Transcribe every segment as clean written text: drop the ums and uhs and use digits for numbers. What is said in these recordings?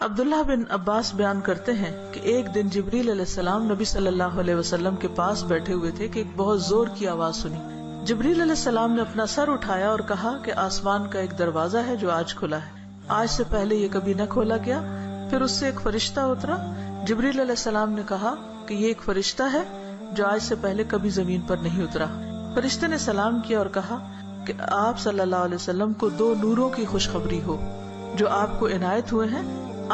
عبداللہ بن عباس بیان کرتے ہیں کہ ایک دن جبریل علیہ السلام نبی صلی اللہ علیہ وسلم کے پاس بیٹھے ہوئے تھے کہ ایک بہت زور کی آواز سنی. جبریل علیہ السلام نے اپنا سر اٹھایا اور کہا کہ آسمان کا ایک دروازہ ہے جو آج کھلا ہے. آج سے پہلے یہ کبھی نہ کھولا گیا. پھر اس سے ایک فرشتہ اترا. جبریل علیہ السلام نے کہا کہ یہ ایک فرشتہ ہے جو آج سے پہلے کبھی زمین پر نہیں اترا. فرشتے نے سلام کیا اور کہا کہ آپ صلی اللہ علیہ وسلم کو 2 نوروں کی خوشخبری ہو جو آپ کو عنایت ہوئے ہیں.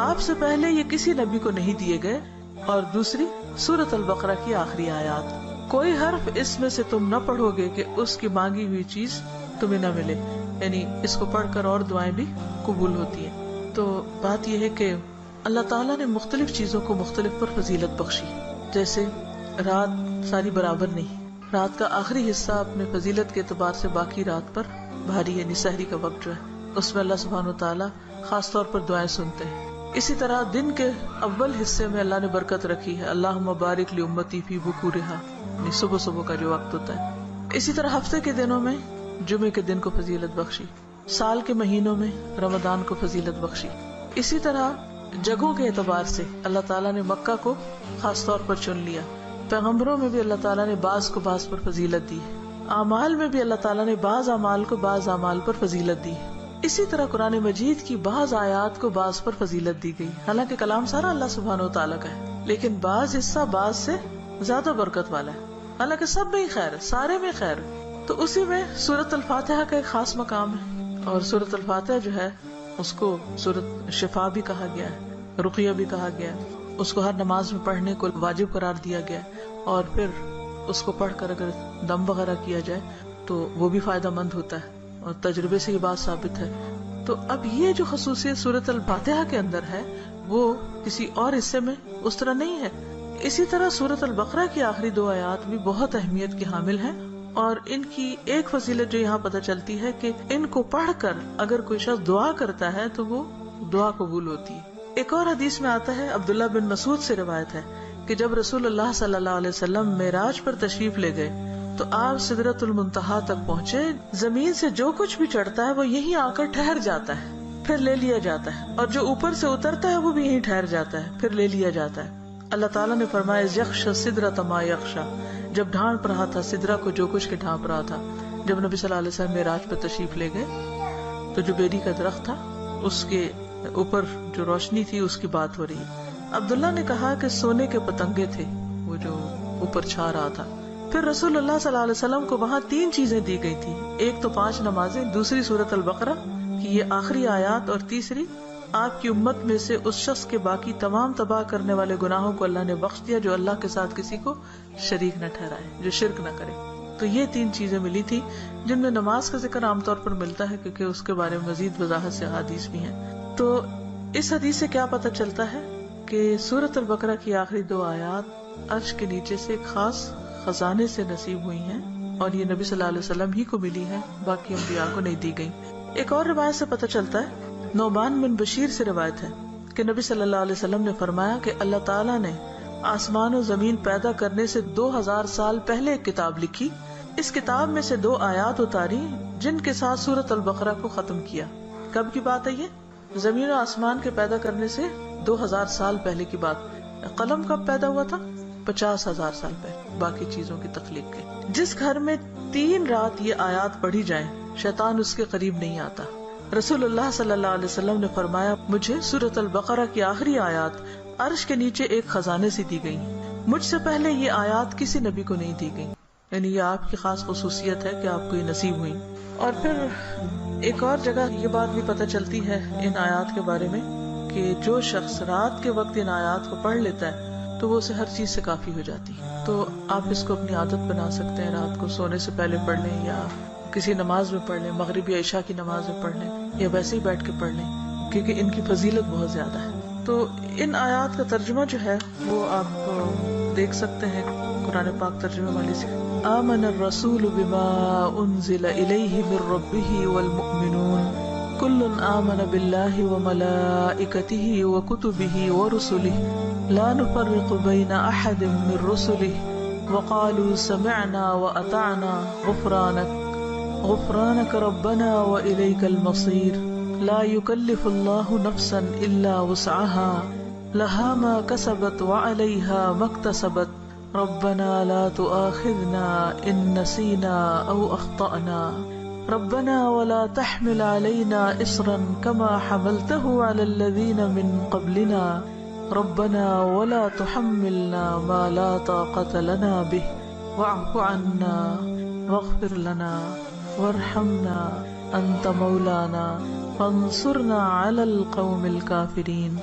آپ سے پہلے یہ کسی نبی کو نہیں دیے گئے. اور دوسری سورۃ البقرہ کی آخری آیات. کوئی حرف اس میں سے تم نہ پڑھو گے کہ اس کی مانگی ہوئی چیز تمہیں نہ ملے. یعنی اس کو پڑھ کر اور دعائیں بھی قبول ہوتی ہیں. تو بات یہ ہے کہ اللہ تعالیٰ نے مختلف چیزوں کو مختلف پر فضیلت بخشی. جیسے رات ساری برابر نہیں. رات کا آخری حصہ اپنے فضیلت کے اعتبار سے باقی رات پر بھاری، یعنی سحری کا وقت جو ہے اس میں اللہ سبحانہ و تعالیٰ خاص طور پر دعائیں سنتے ہیں. اسی طرح دن کے اول حصے میں اللہ نے برکت رکھی ہے. اللہم بارک لی امتی فی بکورہا، یعنی صبح صبح کا جو وقت ہوتا ہے. اسی طرح ہفتے کے دنوں میں جمعے کے دن کو فضیلت بخشی. سال کے مہینوں میں رمضان کو فضیلت بخشی. اسی طرح جگہوں کے اعتبار سے اللہ تعالیٰ نے مکہ کو خاص طور پر چن لیا. پیغمبروں میں بھی اللہ تعالیٰ نے بعض کو بعض پر فضیلت دی. اعمال میں بھی اللہ تعالیٰ نے بعض اعمال کو بعض اعمال پر فضیلت دی. اسی طرح قرآن مجید کی بعض آیات کو بعض پر فضیلت دی گئی. حالانکہ کلام سارا اللہ سبحانہ و تعالیٰ کا ہے، لیکن بعض حصہ بعض سے زیادہ برکت والا ہے. حالانکہ سب میں ہی خیر ہے، سارے میں خیر ہے. تو اسی میں سورۃ الفاتحہ کا ایک خاص مقام ہے. اور سورۃ الفاتحہ جو ہے اس کو سورۃ شفا بھی کہا گیا ہے، رقیہ بھی کہا گیا ہے. اس کو ہر نماز میں پڑھنے کو واجب قرار دیا گیا ہے. اور پھر اس کو پڑھ کر اگر دم وغیرہ کیا جائے تو وہ بھی فائدہ مند ہوتا ہے، اور تجربے سے یہ بات ثابت ہے. تو اب یہ جو خصوصیت سورۃ الفاتحہ کے اندر ہے وہ کسی اور حصے میں اس طرح نہیں ہے. اسی طرح سورۃ البقرہ کی آخری 2 آیات بھی بہت اہمیت کی حامل ہیں. اور ان کی ایک فضیلت جو یہاں پتہ چلتی ہے کہ ان کو پڑھ کر اگر کوئی شخص دعا کرتا ہے تو وہ دعا قبول ہوتی ہے. ایک اور حدیث میں آتا ہے، عبداللہ بن مسعود سے روایت ہے کہ جب رسول اللہ صلی اللہ علیہ وسلم معراج پر تشریف لے گئے تو آپ سدرۃ المنتہا تک پہنچے. زمین سے جو کچھ بھی چڑھتا ہے وہ یہیں آ کر ٹھہر جاتا ہے، پھر لے لیا جاتا ہے. اور جو اوپر سے اترتا ہے وہ بھی یہیں ٹھہر جاتا ہے، پھر لے لیا جاتا ہے. اللہ تعالیٰ نے فرمایا یخشی السدرۃ ما یخشی، جب ڈھانپ رہا تھا سدرہ کو جو کچھ کے ڈھانپ رہا تھا. جب نبی صلی اللہ علیہ وسلم معراج پر تشریف لے گئے تو جو بیری کا درخت تھا اس کے اوپر جو روشنی تھی اس کی بات ہو رہی ہے. عبداللہ نے کہا کہ سونے کے پتنگے تھے وہ جو اوپر چھا رہا تھا. پھر رسول اللہ صلی اللہ علیہ وسلم کو وہاں 3 چیزیں دی گئی تھی. ایک تو 5 نمازیں، دوسری سورۃ البقرہ کی یہ آخری آیات، اور تیسری آپ کی امت میں سے اس شخص کے باقی تمام تباہ کرنے والے گناہوں کو اللہ نے بخش دیا جو اللہ کے ساتھ کسی کو شریک نہ ٹھہرائے، جو شرک نہ کرے. تو یہ 3 چیزیں ملی تھی جن میں نماز کا ذکر عام طور پر ملتا ہے کیونکہ اس کے بارے میں مزید وضاحت سے حدیث بھی ہیں. تو اس حدیث سے کیا پتہ چلتا ہے کہ سورۃ البقرہ کی آخری 2 آیات عرش کے نیچے سے ایک خاص خزانے سے نصیب ہوئی ہیں، اور یہ نبی صلی اللہ علیہ وسلم ہی کو ملی ہے، باقی انبیاء کو نہیں دی گئی. ایک اور روایت سے پتہ چلتا ہے، نعمان بن بشیر سے روایت ہے کہ نبی صلی اللہ علیہ وسلم نے فرمایا کہ اللہ تعالیٰ نے آسمان و زمین پیدا کرنے سے 2000 سال پہلے ایک کتاب لکھی. اس کتاب میں سے 2 آیات اتاری جن کے ساتھ سورۃ البقرہ کو ختم کیا. کب کی بات ہے یہ؟ زمین و آسمان کے پیدا کرنے سے 2000 سال پہلے کی بات. قلم کب پیدا ہوا تھا؟ 50,000 سال پہلے، باقی چیزوں کی تخلیق کے. جس گھر میں 3 رات یہ آیات پڑھی جائیں شیطان اس کے قریب نہیں آتا. رسول اللہ صلی اللہ علیہ وسلم نے فرمایا مجھے سورۃ البقرہ کی آخری آیات عرش کے نیچے ایک خزانے سے دی گئی. مجھ سے پہلے یہ آیات کسی نبی کو نہیں دی گئی. یعنی یہ آپ کی خاص خصوصیت ہے کہ آپ کو یہ نصیب ہوئی. اور پھر ایک اور جگہ یہ بات بھی پتہ چلتی ہے ان آیات کے بارے میں کہ جو شخص رات کے وقت ان آیات کو پڑھ لیتا ہے تو وہ اسے ہر چیز سے کافی ہو جاتی ہے. تو آپ اس کو اپنی عادت بنا سکتے ہیں، رات کو سونے سے پہلے پڑھ لیں یا کسی نماز میں پڑھ لیں، مغرب یا عشاء کی نماز میں پڑھ لیں یا ویسے ہی بیٹھ کے پڑھ لیں، کیونکہ ان کی فضیلت بہت زیادہ ہے. تو ان آیات کا ترجمہ جو ہے وہ آپ دیکھ سکتے ہیں قرآن پاک ترجمے والی سے. آمن الرسول بما انزل الیہ من ربہ والمؤمنون کل آمن باللہ وملائکتہ وکتبہ ورسلہ لا نفرق بین احد من رسلہ وقالوا سمعنا واطعنا غفرانک ربنا والیک المصیر. لا يكلف الله نفسا إلا وسعها لها ما كسبت وعليها ما اكتسبت ربنا لا تؤاخذنا إن نسينا أو أخطأنا ربنا ولا تحمل علينا إصرا كما حملته على الذين من قبلنا ربنا ولا تحملنا ما لا طاقة لنا به واعف عنا واغفر لنا وارحمنا أنت مولانا فانصرنا على القوم الكافرين